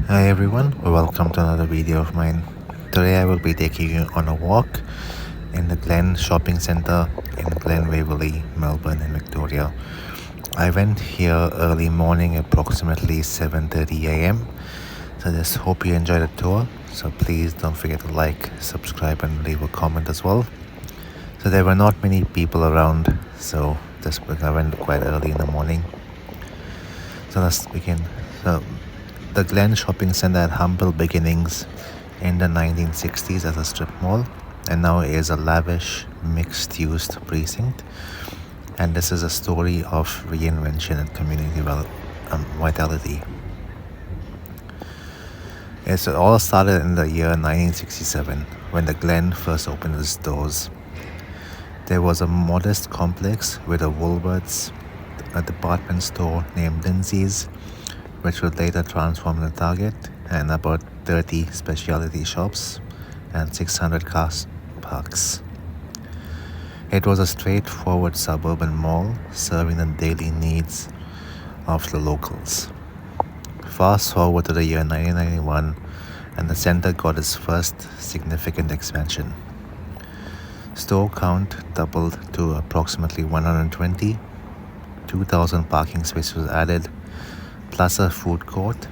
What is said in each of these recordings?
Hi everyone, welcome to another video of mine. Today I will be taking you on a walk in the Glen Shopping Centre in Glen Waverley, Melbourne and Victoria. I went here early morning, approximately 7:30 a.m. So just hope you enjoy the tour. So please don't forget to like, subscribe and leave a comment as well. So there were not many people around, so I went quite early in the morning. So let's begin. So the Glen Shopping Centre had humble beginnings in the 1960s as a strip mall and now is a lavish mixed-use precinct. And this is a story of reinvention and community vitality. It all started in the year 1967 when the Glen first opened its doors. There was a modest complex with a Woolworths, a department store named Lindsay's, which would later transform into Target, and about 30 specialty shops and 600 car parks. It was a straightforward suburban mall serving the daily needs of the locals. Fast forward to the year 1991 and the center got its first significant expansion. Store count doubled to approximately 120, 2,000 parking spaces was added, plus a food court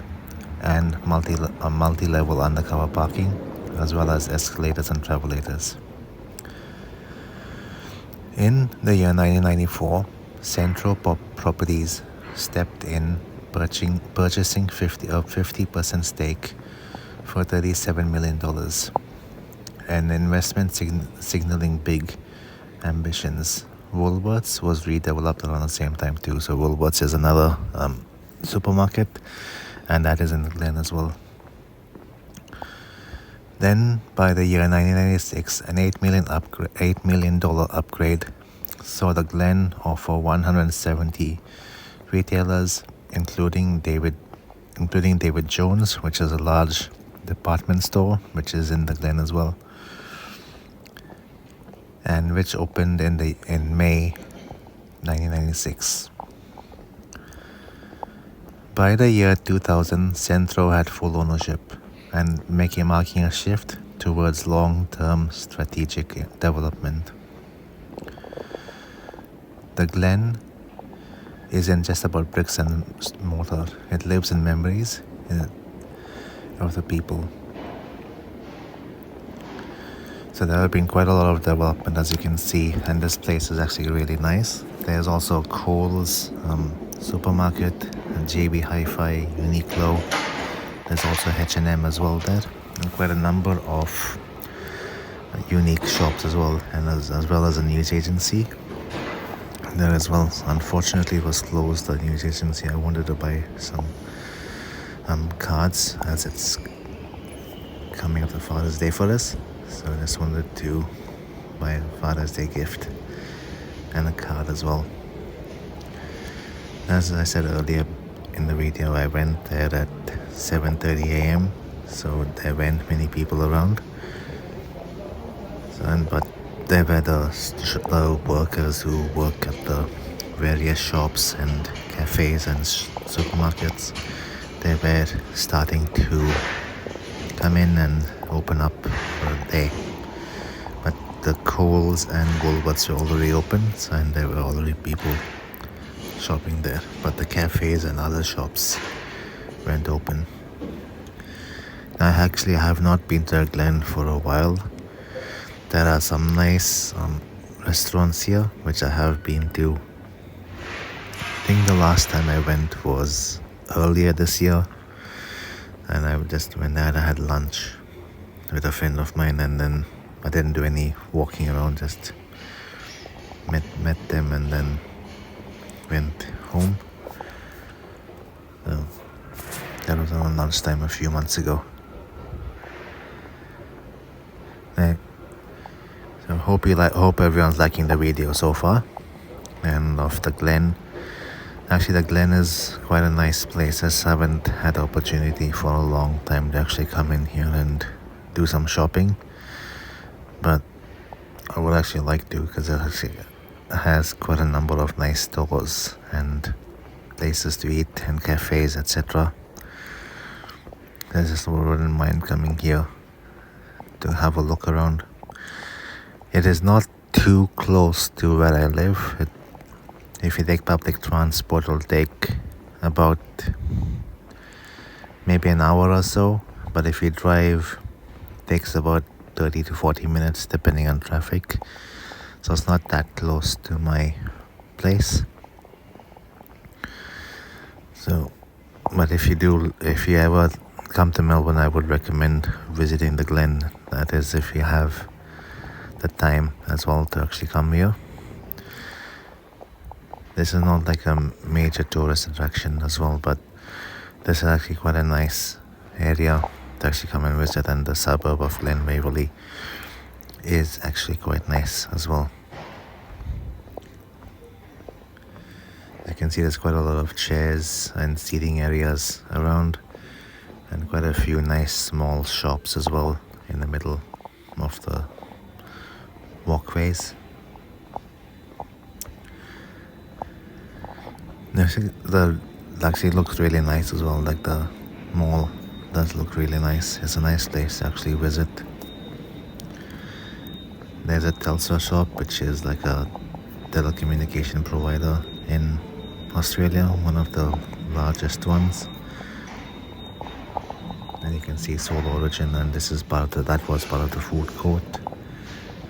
and multi-level undercover parking, as well as escalators and travelators. In the year 1994, Centro Properties stepped in, purchasing 50% stake for $37 million, an investment signaling big ambitions. Woolworths was redeveloped around the same time too, so Woolworths is another supermarket, and that is in the Glen as well. Then by the year 1996, an $8 million upgrade saw the Glen offer 170 retailers, including David Jones, which is a large department store which is in the Glen as well, and which opened in May 1996. By the year 2000, Centro had full ownership and marking a shift towards long-term strategic development. The Glen isn't just about bricks and mortar. It lives in memories of the people. So there have been quite a lot of development, as you can see, and this place is actually really nice. There's also Kohl's supermarket, JB Hi-Fi, Uniqlo. There's also H&M as well there, and quite a number of unique shops as well, and as well as a news agency there as well. Unfortunately, it was closed, the news agency. I wanted to buy some cards as it's coming up to Father's Day for us, so I just wanted to buy a Father's Day gift and a card as well. As I said earlier in the video, I went there at 7:30 a.m. so there weren't many people around. But there were the workers who work at the various shops and cafes and supermarkets. They were starting to come in and open up for the day. But the Kohl's and Woolworths were already open, and there were already people shopping there. But the cafes and other shops weren't open. I have not been to Glen for a while. There are some nice restaurants here which I have been to. I think the last time I went was earlier this year, and I just went there. I had lunch with a friend of mine, and then I didn't do any walking around, just met them and then went home. So that was around lunchtime a few months ago. So hope everyone's liking the video so far, and of the Glen. Actually, the Glen is quite a nice place. I just haven't had the opportunity for a long time to actually come in here and do some shopping, but I would actually like to, because it actually has quite a number of nice stores and places to eat and cafes, etc. I just wouldn't mind coming here to have a look around. It is not too close to where I live. If you take public transport, it'll take about maybe an hour or so. But if you drive, it takes about 30 to 40 minutes depending on traffic. So it's not that close to my place. So, but if you ever come to Melbourne, I would recommend visiting the Glen. That is, if you have the time as well to actually come here. This is not like a major tourist attraction as well, but this is actually quite a nice area to actually come and visit, and the suburb of Glen Waverley is actually quite nice as well. You can see there's quite a lot of chairs and seating areas around, and quite a few nice small shops as well in the middle of the walkways. The actually looks really nice as well. Like the mall does look really nice. It's a nice place to actually visit. There's a Telstra shop, which is like a telecommunication provider in Australia, one of the largest ones. And you can see Soul Origin, and this is that was part of the food court,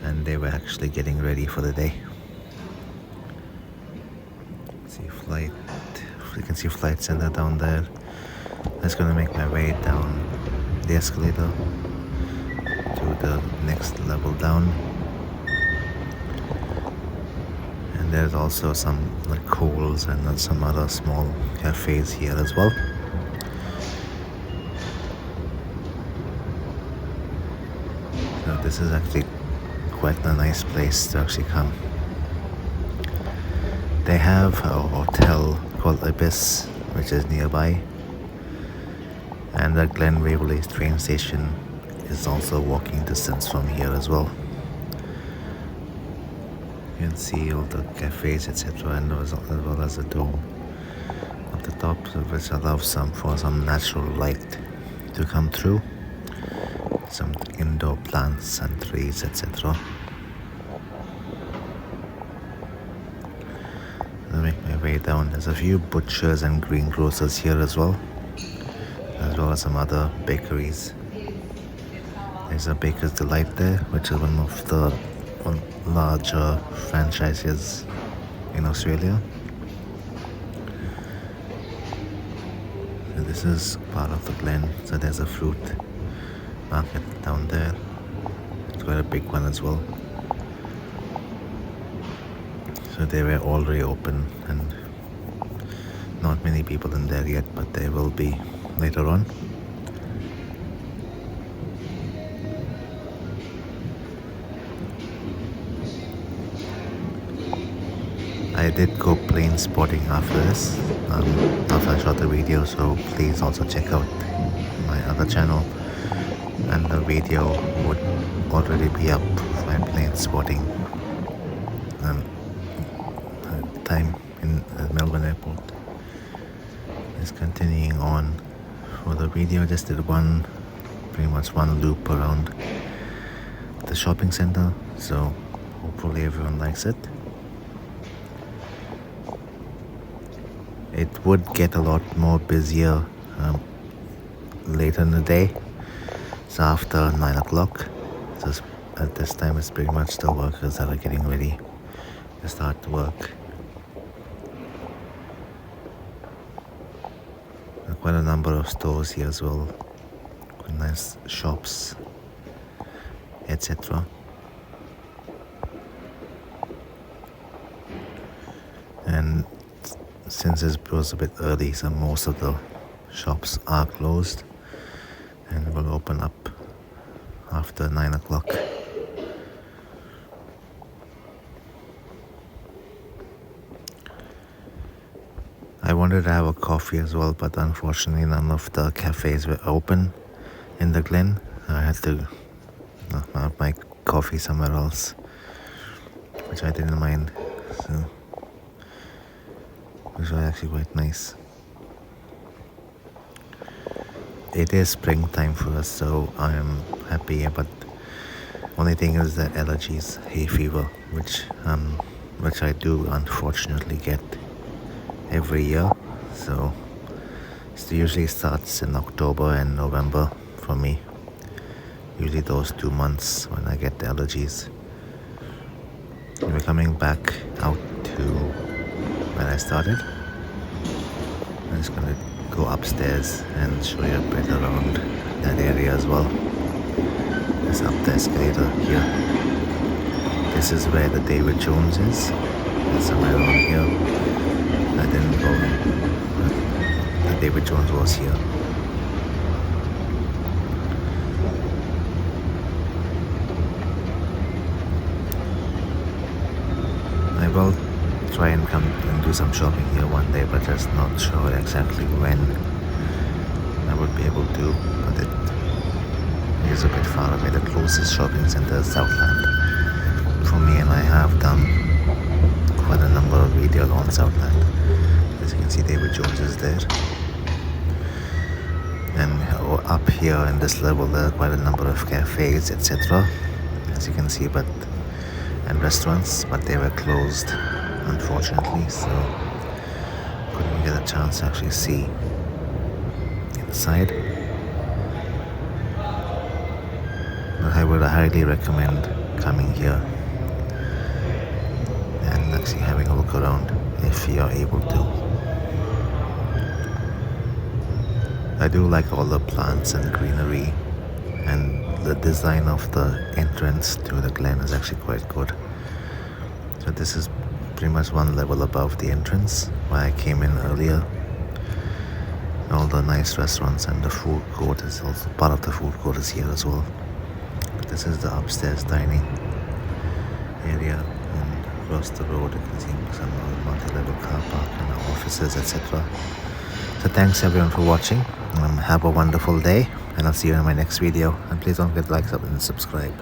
and they were actually getting ready for the day. You can see Flight Center down there. I'm just gonna make my way down the escalator to the next level down. And there's also some like Coles and some other small cafes here as well. So this is actually quite a nice place to actually come. They have a hotel called Abyss, which is nearby, and the Glen Waverley train station is also walking distance from here as well. You can see all the cafes, etc., and as well as the dome at the top, which allows for some natural light to come through, some indoor plants and trees, etc. I'll make my way down. There's a few butchers and greengrocers here as well as some other bakeries. There's a Baker's Delight there, which is one of the larger franchises in Australia. So this is part of the Glen. So there's a fruit market down there. It's quite a big one as well. So they were already open and not many people in there yet, but there will be later on. I did go plane spotting after this, after I shot the video, so please also check out my other channel, and the video would already be up for my plane spotting time in Melbourne airport. Is continuing on for the video. Just did pretty much one loop around the shopping center, so hopefully everyone likes it. It would get a lot more busier later in the day, so after 9 o'clock. So at this time it's pretty much the workers that are getting ready to start work. Quite a number of stores here as well, quite nice shops, etc. And since it was a bit early, so most of the shops are closed and will open up after 9 o'clock. I wanted to have a coffee as well, but unfortunately none of the cafes were open in the Glen. I had to have my coffee somewhere else, which I didn't mind, so which was actually quite nice. it is springtime for us, so I am happy. But only thing is that allergies, hay fever, which I do unfortunately get every year. So it usually starts in October and November for me. Usually those 2 months when I get allergies. And we're coming back out to where I started. I'm just gonna go upstairs and show you a bit around that area as well. It's up the escalator here. This is where the David Jones is. It's somewhere around here. I didn't go in, but the David Jones was here. I will try and come and do some shopping here one day, but just not sure exactly when I would be able to. But it is a bit far away. The closest shopping center is Southland for me, and I have done quite a number of videos on Southland. As you can see, David Jones is there. And up here in this level, there are quite a number of cafes, etc. As you can see, and restaurants, but they were closed, unfortunately, so couldn't get a chance to actually see inside. But I would highly recommend coming here and actually having a look around if you are able to. I do like all the plants and greenery, and the design of the entrance to the Glen is actually quite good. So this is pretty much one level above the entrance where I came in earlier. All the nice restaurants and the food court is also part of the food court is here as well. This is the upstairs dining area, and across the road you can see some multi-level car park and offices, etc. So thanks everyone for watching. Have a wonderful day, and I'll see you in my next video. And please don't forget to like, and subscribe.